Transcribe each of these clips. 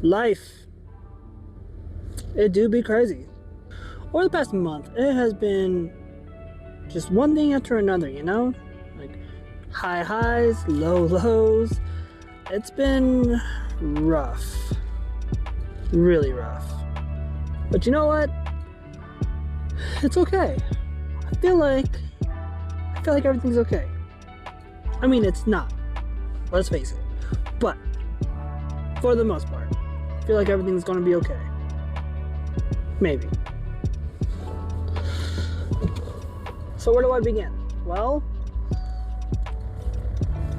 Life, it do be crazy. Over the past month, it has been just one thing after another, you know? Like high highs, low lows. It's been rough. Really rough. But you know what? It's okay. I feel like everything's okay. I mean, it's not. Let's face it. But for the most part, I feel like everything's gonna be okay. Maybe. So where do I begin? Well,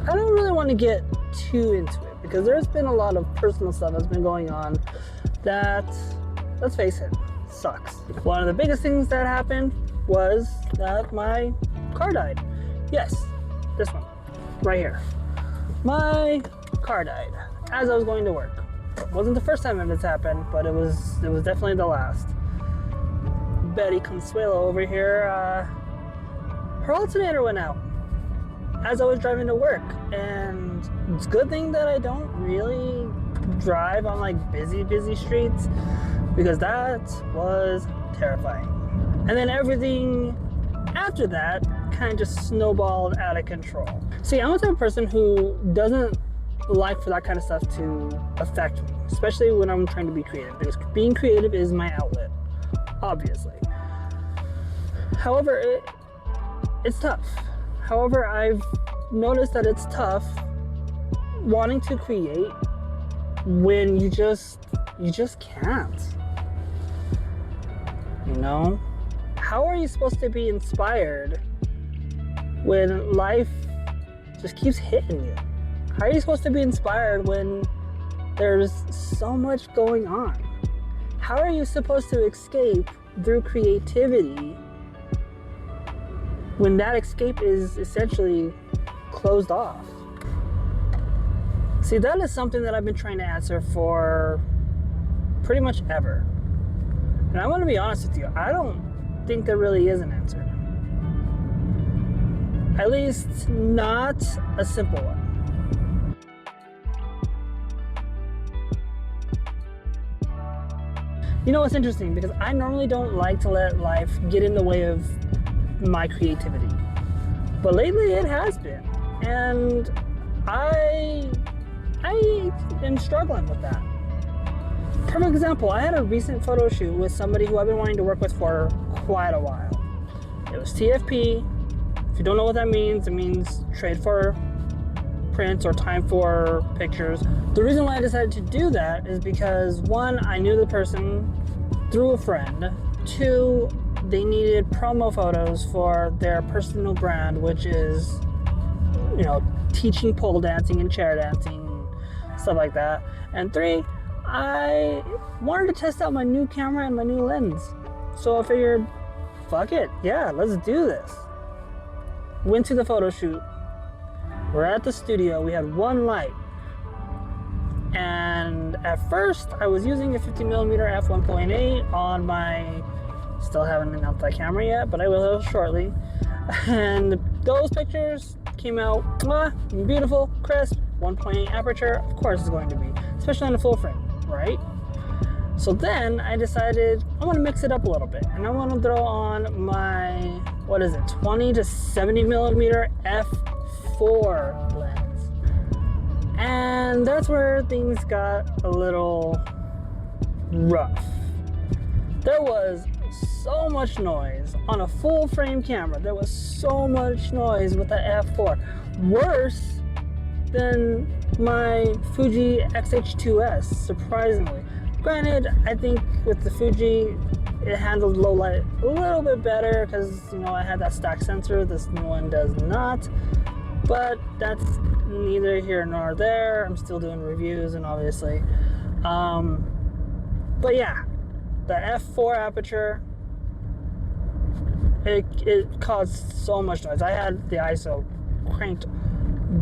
I don't really want to get too into it because there's been a lot of personal stuff that's been going on that, let's face it, sucks. One of the biggest things that happened was that my car died. Yes, this one, right here. My car died as I was going to work. It wasn't the first time that it's happened, but it was definitely the last. Betty Consuelo over here, her alternator went out as I was driving to work, and it's a good thing that I don't really drive on like busy streets, because that was terrifying. And then everything after that kind of just snowballed out of control. See, I'm the type of person who doesn't like for that kind of stuff to affect me, especially when I'm trying to be creative, because being creative is my outlet, obviously. However, it's tough. However, I've noticed that it's tough wanting to create when you just can't. You know? How are you supposed to be inspired when life just keeps hitting you? How are you supposed to be inspired when there's so much going on? How are you supposed to escape through creativity when that escape is essentially closed off? See, that is something that I've been trying to answer for pretty much ever. And I want to be honest with you, I don't think there really is an answer. At least not a simple one. You know what's interesting? Because I normally don't like to let life get in the way of my creativity. But lately it has been. And I am struggling with that. Perfect example, I had a recent photo shoot with somebody who I've been wanting to work with for quite a while. It was TFP. If you don't know what that means, it means trade for prints or time for pictures. The reason why I decided to do that is because, one, I knew the person through a friend. Two, they needed promo photos for their personal brand, which is, you know, teaching pole dancing and chair dancing, stuff like that. And three, I wanted to test out my new camera and my new lens. So I figured, fuck it, yeah, let's do this. Went to the photo shoot. We're at the studio, we had one light. And at first, I was using a 50mm f1.8 on my, still haven't announced that camera yet, but I will shortly. And those pictures came out beautiful, crisp, 1.8 aperture, of course it's going to be, especially on a full frame, right? So then I decided I want to mix it up a little bit, and I want to throw on my, what is it, 20 to 70mm f4 lens. And that's where things got a little rough. There was so much noise on a full frame camera. There was so much noise with the f4. Worse than my Fuji X-H2S, surprisingly. Granted, I think with the Fuji, it handled low light a little bit better because, you know, I had that stack sensor. This new one does not. But that's neither here nor there. I'm still doing reviews, and obviously. But yeah, the f4 aperture, it caused so much noise. I had the ISO cranked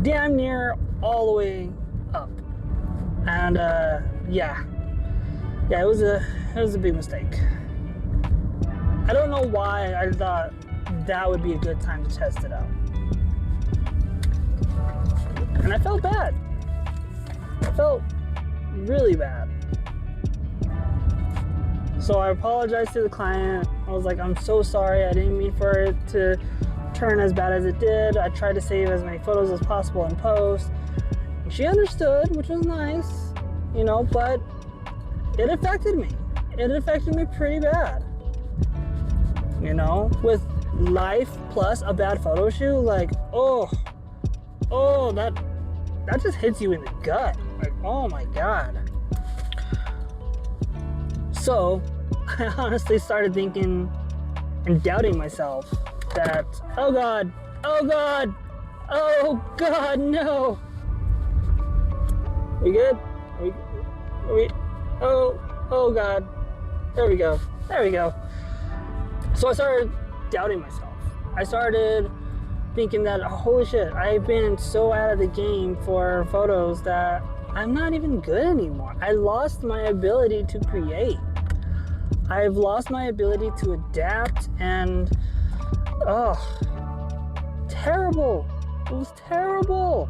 damn near all the way up, and yeah, it was a big mistake. I don't know why I thought that would be a good time to test it out, and I felt bad. I felt really bad. So I apologized to the client. I was like, I'm so sorry. I didn't mean for it to turn as bad as it did. I tried to save as many photos as possible in post. And she understood, which was nice, you know, but it affected me. It affected me pretty bad. You know, with life plus a bad photo shoot, like, oh, that just hits you in the gut. Like, oh my God. So I honestly started thinking and doubting myself that, oh God, no. We good? Are we, oh God. There we go. So I started doubting myself. I started thinking that, oh, holy shit, I've been so out of the game for photos that I'm not even good anymore. I lost my ability to create. I've lost my ability to adapt, and terrible. It was terrible.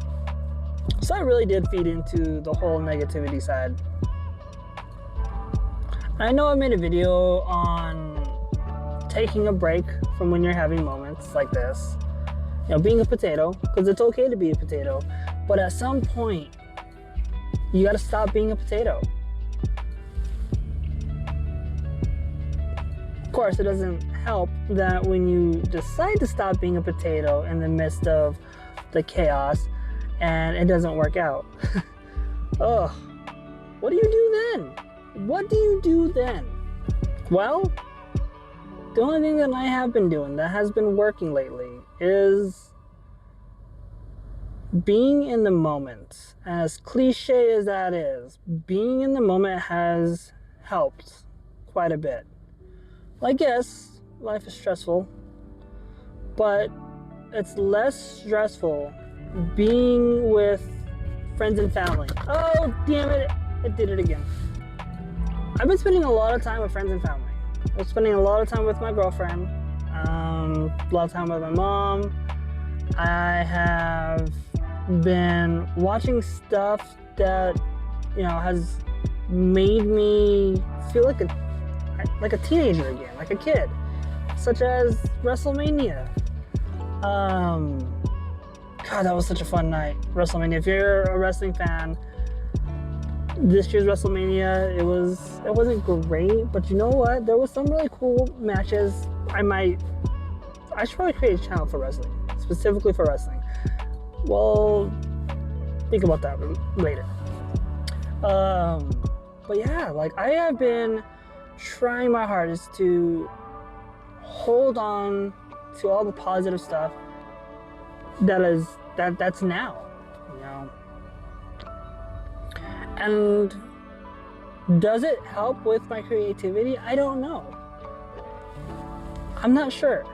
So I really did feed into the whole negativity side. I know I made a video on taking a break from when you're having moments like this. You know, being a potato, because it's okay to be a potato, but at some point, you gotta stop being a potato. Of course, it doesn't help that when you decide to stop being a potato in the midst of the chaos and it doesn't work out. Ugh, what do you do then? What do you do then? Well, the only thing that I have been doing that has been working lately is being in the moment. As cliche as that is, being in the moment has helped quite a bit. Like, yes, life is stressful, but it's less stressful being with friends and family. Oh, damn it, I did it again. I've been spending a lot of time with friends and family. I'm spending a lot of time with my girlfriend, a lot of time with my mom. I have been watching stuff that, you know, has made me feel like a teenager again, like a kid, such as WrestleMania. God, that was such a fun night, WrestleMania. If you're a wrestling fan, this year's WrestleMania, it wasn't great, but you know what? There was some really cool matches. I should probably create a channel for wrestling, specifically for wrestling. Well, think about that later. But yeah, like, I have been trying my hardest to hold on to all the positive stuff that's now, you know. And does it help with my creativity? I don't know. I'm not sure.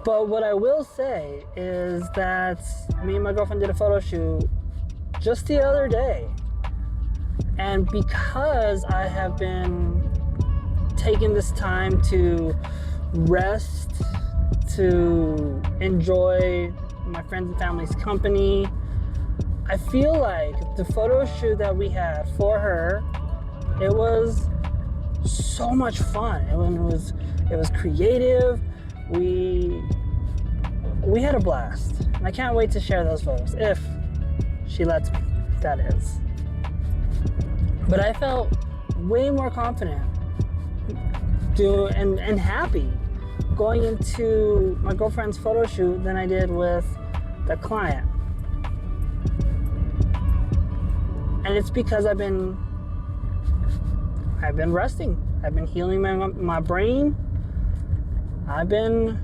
But what I will say is that me and my girlfriend did a photo shoot just the other day. And because I have been taking this time to rest, to enjoy my friends and family's company, I feel like the photo shoot that we had for her, it was so much fun. It was creative. We had a blast. And I can't wait to share those photos, if she lets me, that is. But I felt way more confident and happy going into my girlfriend's photo shoot than I did with the client. And it's because I've been resting. I've been healing my brain. I've been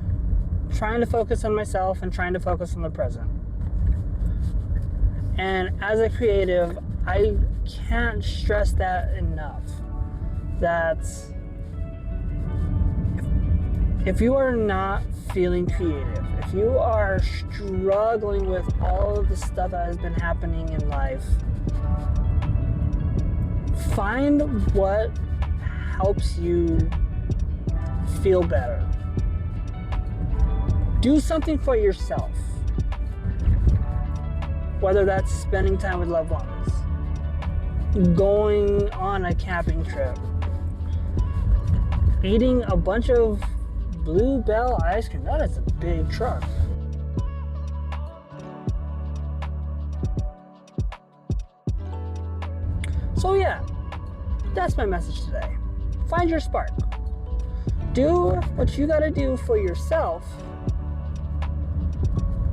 trying to focus on myself and trying to focus on the present. And as a creative, I can't stress that enough. That if you are not feeling creative, if you are struggling with all of the stuff that has been happening in life, find what helps you feel better. Do something for yourself. Whether that's spending time with loved ones, going on a camping trip, eating a bunch of Bluebell ice cream. That is a big truck. So yeah, that's my message today. Find your spark. Do what you gotta do for yourself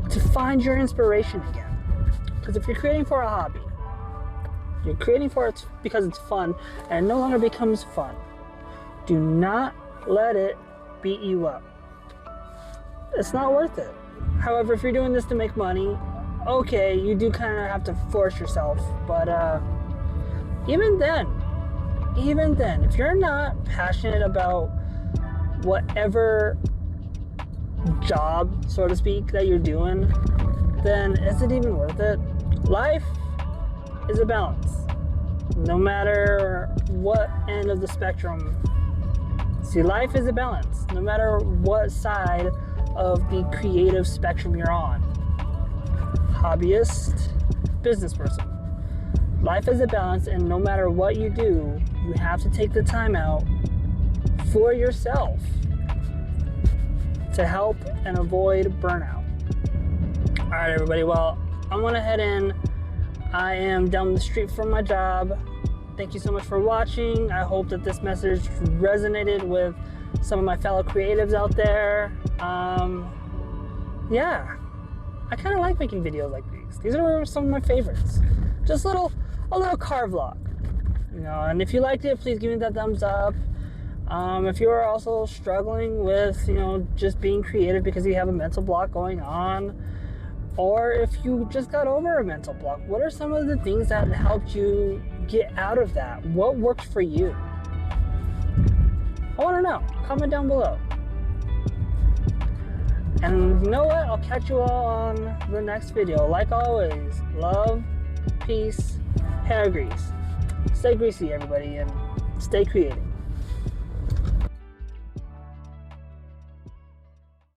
to find your inspiration again. Because if you're creating for a hobby, you're creating for it because it's fun, and it no longer becomes fun. Do not let it beat you up. It's not worth it. However, if you're doing this to make money, okay, you do kind of have to force yourself. But even then, if you're not passionate about whatever job, so to speak, that you're doing, then is it even worth it? Life is a balance. No matter what end of the spectrum. See, life is a balance. No matter what side of the creative spectrum you're on. Hobbyist, business person. Life is a balance, and no matter what you do, you have to take the time out for yourself to help and avoid burnout. All right, everybody. Well, I'm gonna head in. I am down the street from my job. Thank you so much for watching. I hope that this message resonated with some of my fellow creatives out there. Yeah, I kind of like making videos like these. These are some of my favorites. Just a little car vlog, you know. And if you liked it, please give me that thumbs up. If you're also struggling with, you know, just being creative because you have a mental block going on, or if you just got over a mental block, what are some of the things that helped you get out of that? What worked for you? I want to know. Comment down below. And you know what? I'll catch you all on the next video. Like always, love, peace, hair grease. Stay greasy, everybody, and stay creative.